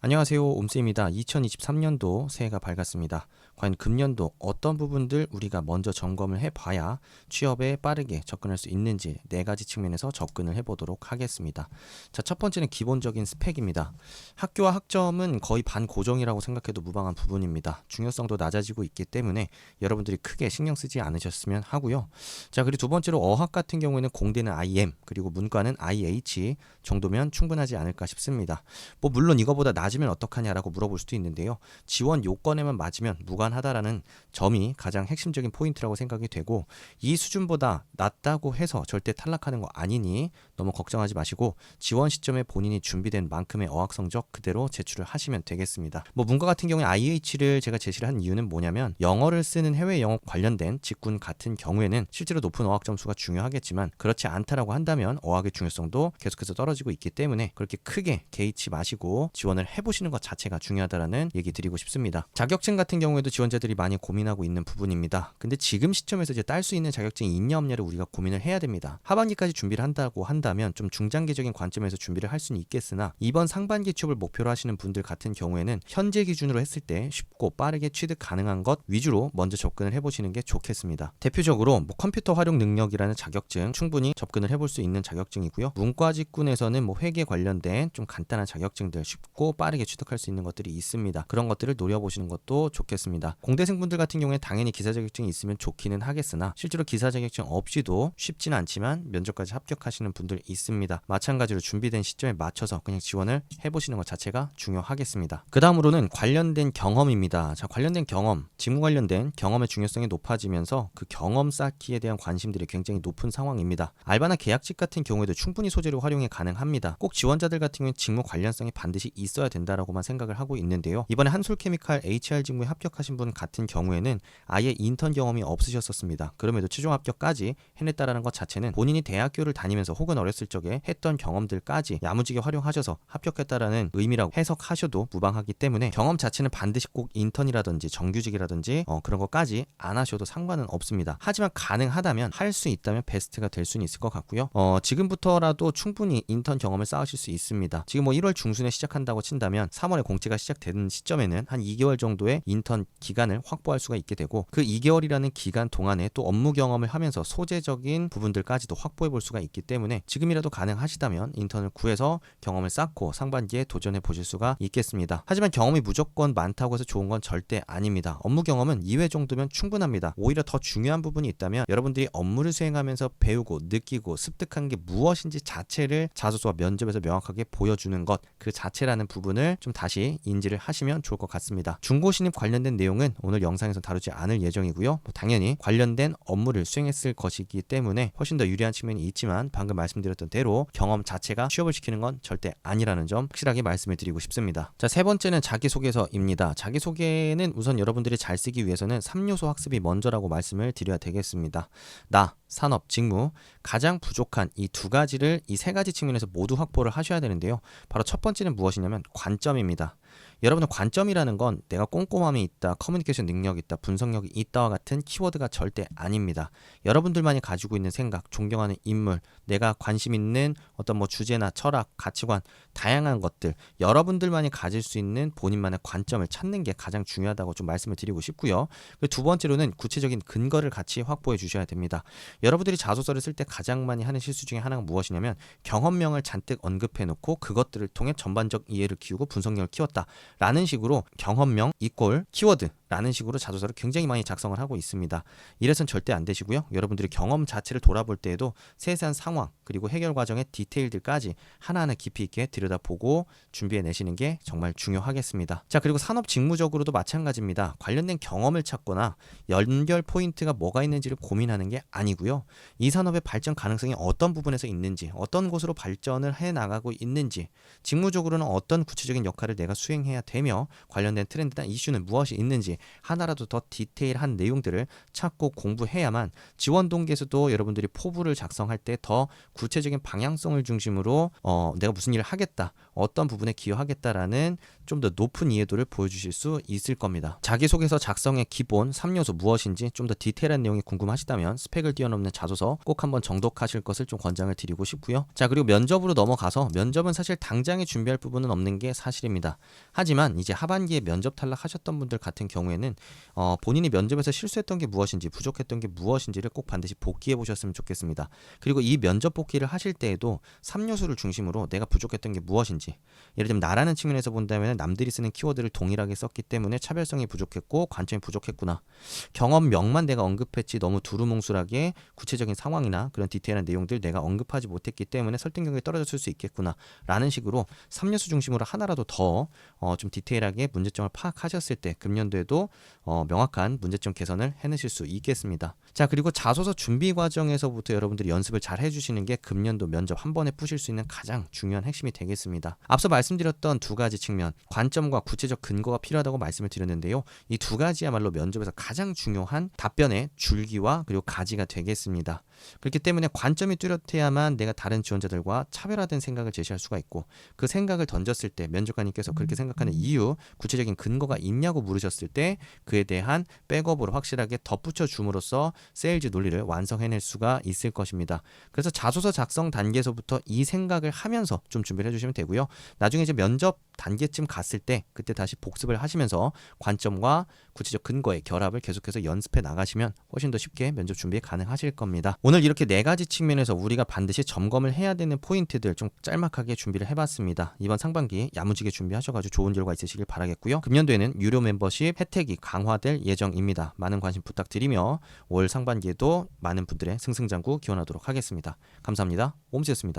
안녕하세요. 옴쌤입니다. 2023년도 새해가 밝았습니다. 과연 금년도 어떤 부분들 우리가 먼저 점검을 해봐야 취업에 빠르게 접근할 수 있는지 네 가지 측면에서 접근을 해보도록 하겠습니다. 자, 첫 번째는 기본적인 스펙입니다. 학교와 학점은 거의 반고정이라고 생각해도 무방한 부분입니다. 중요성도 낮아지고 있기 때문에 여러분들이 크게 신경 쓰지 않으셨으면 하고요. 자, 그리고 두 번째로 어학 같은 경우에는 공대는 IM 그리고 문과는 IH 정도면 충분하지 않을까 싶습니다. 물론 이거보다 낮으면 어떡하냐라고 물어볼 수도 있는데요. 지원 요건에만 맞으면 무관하다라는 점이 가장 핵심적인 포인트라고 생각이 되고, 이 수준보다 낮다고 해서 절대 탈락하는 거 아니니 너무 걱정하지 마시고 지원 시점에 본인이 준비된 만큼의 어학 성적 그대로 제출을 하시면 되겠습니다. 문과 같은 경우에 IH를 제가 제시를 한 이유는 뭐냐면, 영어를 쓰는 해외 영어 관련된 직군 같은 경우에는 실제로 높은 어학 점수가 중요하겠지만 그렇지 않다라고 한다면 어학의 중요성도 계속해서 떨어지고 있기 때문에 그렇게 크게 개의치 마시고 지원을 해보시는 것 자체가 중요하다라는 얘기 드리고 싶습니다. 자격증 같은 경우에도 지원자들이 많이 고민하고 있는 부분입니다. 근데 지금 시점에서 이제 딸 수 있는 자격증이 있냐 없냐를 우리가 고민을 해야 됩니다. 하반기까지 준비를 한다고 한다면 좀 중장기적인 관점에서 준비를 할 수는 있겠으나, 이번 상반기 취업을 목표로 하시는 분들 같은 경우에는 현재 기준으로 했을 때 쉽고 빠르게 취득 가능한 것 위주로 먼저 접근을 해보시는 게 좋겠습니다. 대표적으로 컴퓨터 활용 능력이라는 자격증 충분히 접근을 해볼 수 있는 자격증이고요. 문과 직군에서는 회계 관련된 좀 간단한 자격증들 쉽고 빠르게 취득할 수 있는 것들이 있습니다. 그런 것들을 노려보시는 것도 좋겠습니다. 공대생분들 같은 경우에 당연히 기사 자격증이 있으면 좋기는 하겠으나 실제로 기사 자격증 없이도 쉽지는 않지만 면접까지 합격하시는 분들 있습니다. 마찬가지로 준비된 시점에 맞춰서 그냥 지원을 해보시는 것 자체가 중요하겠습니다. 그 다음으로는 관련된 경험입니다. 자, 관련된 경험, 직무 관련된 경험의 중요성이 높아지면서 그 경험 쌓기에 대한 관심들이 굉장히 높은 상황입니다. 알바나 계약직 같은 경우에도 충분히 소재로 활용이 가능합니다. 꼭 지원자들 같은 경우는 직무 관련성이 반드시 있어야 된다라고만 생각을 하고 있는데요. 이번에 한솔케미칼 HR 직무에 합격하신 분 같은 경우에는 아예 인턴 경험이 없으셨었습니다. 그럼에도 최종 합격까지 해냈다라는 것 자체는 본인이 대학교를 다니면서 혹은 어렸을 적에 했던 경험들까지 야무지게 활용하셔서 합격했다라는 의미라고 해석하셔도 무방하기 때문에 경험 자체는 반드시 꼭 인턴이라든지 정규직이라든지 그런 것까지 안 하셔도 상관은 없습니다. 하지만 가능하다면, 할 수 있다면 베스트가 될 수는 있을 것 같고요. 지금부터라도 충분히 인턴 경험을 쌓으실 수 있습니다. 지금 1월 중순에 시작한다고 친다면 3월에 공채가 시작되는 시점에는 한 2개월 정도의 인턴 기간을 확보할 수가 있게 되고, 그 2개월이라는 기간 동안에 또 업무 경험을 하면서 소재적인 부분들까지도 확보해 볼 수가 있기 때문에 지금이라도 가능하시다면 인턴을 구해서 경험을 쌓고 상반기에 도전해 보실 수가 있겠습니다. 하지만 경험이 무조건 많다고 해서 좋은 건 절대 아닙니다. 업무 경험은 2회 정도면 충분합니다. 오히려 더 중요한 부분이 있다면, 여러분들이 업무를 수행하면서 배우고 느끼고 습득한 게 무엇인지 자체를 자소서와 면접에서 명확하게 보여주는 것 그 자체라는 부분을 좀 다시 인지를 하시면 좋을 것 같습니다. 중고 신입 관련된 내용은 오늘 영상에서 다루지 않을 예정이고요. 당연히 관련된 업무를 수행했을 것이기 때문에 훨씬 더 유리한 측면이 있지만, 방금 말씀드렸던 대로 경험 자체가 취업을 시키는 건 절대 아니라는 점 확실하게 말씀을 드리고 싶습니다. 자, 세 번째는 자기소개서입니다. 자기소개는 우선 여러분들이 잘 쓰기 위해서는 3요소 학습이 먼저라고 말씀을 드려야 되겠습니다. 나, 산업, 직무, 가장 부족한 이 두 가지를 이 세 가지 측면에서 모두 확보를 하셔야 되는데요. 바로 첫 번째는 무엇이냐면 관점입니다. 여러분은 관점이라는 건 내가 꼼꼼함이 있다, 커뮤니케이션 능력이 있다, 분석력이 있다와 같은 키워드가 절대 아닙니다. 여러분들만이 가지고 있는 생각, 존경하는 인물, 내가 관심 있는 어떤 주제나 철학, 가치관, 다양한 것들, 여러분들만이 가질 수 있는 본인만의 관점을 찾는 게 가장 중요하다고 좀 말씀을 드리고 싶고요. 그리고 두 번째로는 구체적인 근거를 같이 확보해 주셔야 됩니다. 여러분들이 자소서를 쓸 때 가장 많이 하는 실수 중에 하나가 무엇이냐면, 경험명을 잔뜩 언급해 놓고 그것들을 통해 전반적 이해를 키우고 분석력을 키웠다 라는 식으로 경험명 이꼴 키워드 라는 식으로 자소서를 굉장히 많이 작성을 하고 있습니다. 이래선 절대 안 되시고요. 여러분들이 경험 자체를 돌아볼 때에도 세세한 상황 그리고 해결 과정의 디테일들까지 하나하나 깊이 있게 들여다보고 준비해 내시는 게 정말 중요하겠습니다. 자, 그리고 산업 직무적으로도 마찬가지입니다. 관련된 경험을 찾거나 연결 포인트가 뭐가 있는지를 고민하는 게 아니고요. 이 산업의 발전 가능성이 어떤 부분에서 있는지, 어떤 곳으로 발전을 해 나가고 있는지, 직무적으로는 어떤 구체적인 역할을 내가 수행해야 되며 관련된 트렌드나 이슈는 무엇이 있는지, 하나라도 더 디테일한 내용들을 찾고 공부해야만 지원 동기에서도 여러분들이 포부를 작성할 때 더 구체적인 방향성을 중심으로 내가 무슨 일을 하겠다, 어떤 부분에 기여하겠다라는 좀 더 높은 이해도를 보여주실 수 있을 겁니다. 자기소개서 작성의 기본 3요소 무엇인지 좀 더 디테일한 내용이 궁금하시다면 스펙을 뛰어넘는 자소서 꼭 한번 정독하실 것을 좀 권장을 드리고 싶고요. 자, 그리고 면접으로 넘어가서 면접은 사실 당장에 준비할 부분은 없는 게 사실입니다. 하지만 이제 하반기에 면접 탈락하셨던 분들 같은 경우에는 본인이 면접에서 실수했던 게 무엇인지, 부족했던 게 무엇인지를 꼭 반드시 복기해 보셨으면 좋겠습니다. 그리고 이 면접 복기를 하실 때에도 3요소를 중심으로 내가 부족했던 게 무엇인지, 예를 들면 나라는 측면에서 본다면 남들이 쓰는 키워드를 동일하게 썼기 때문에 차별성이 부족했고 관점이 부족했구나, 경험명만 내가 언급했지 너무 두루뭉술하게 구체적인 상황이나 그런 디테일한 내용들 내가 언급하지 못했기 때문에 설득력이 떨어졌을 수 있겠구나 라는 식으로 3요소 중심으로 하나라도 더 좀 디테일하게 문제점을 파악하셨을 때 금년도에도 명확한 문제점 개선을 해내실 수 있겠습니다. 자, 그리고 자소서 준비 과정에서부터 여러분들이 연습을 잘 해주시는 게 금년도 면접 한 번에 푸실 수 있는 가장 중요한 핵심이 되겠습니다. 앞서 말씀드렸던 두 가지 측면, 관점과 구체적 근거가 필요하다고 말씀을 드렸는데요. 이 두 가지야말로 면접에서 가장 중요한 답변의 줄기와 그리고 가지가 되겠습니다. 그렇기 때문에 관점이 뚜렷해야만 내가 다른 지원자들과 차별화된 생각을 제시할 수가 있고, 그 생각을 던졌을 때 면접관님께서 그렇게 생각하는 이유, 구체적인 근거가 있냐고 물으셨을 때 그에 대한 백업으로 확실하게 덧붙여 줌으로써 세일즈 논리를 완성해낼 수가 있을 것입니다. 그래서 자소서 작성 단계에서부터 이 생각을 하면서 좀 준비를 해주시면 되고요. 나중에 이제 면접 단계쯤 갔을 때 그때 다시 복습을 하시면서 관점과 구체적 근거의 결합을 계속해서 연습해 나가시면 훨씬 더 쉽게 면접 준비 가능하실 겁니다. 오늘 이렇게 네 가지 측면에서 우리가 반드시 점검을 해야 되는 포인트들 좀 짤막하게 준비를 해봤습니다. 이번 상반기 야무지게 준비하셔가지고 좋은 결과 있으시길 바라겠고요. 금년도에는 유료 멤버십 혜택이 강화될 예정입니다. 많은 관심 부탁드리며 올 상반기에도 많은 분들의 승승장구 기원하도록 하겠습니다. 감사합니다. 옴씨였습니다.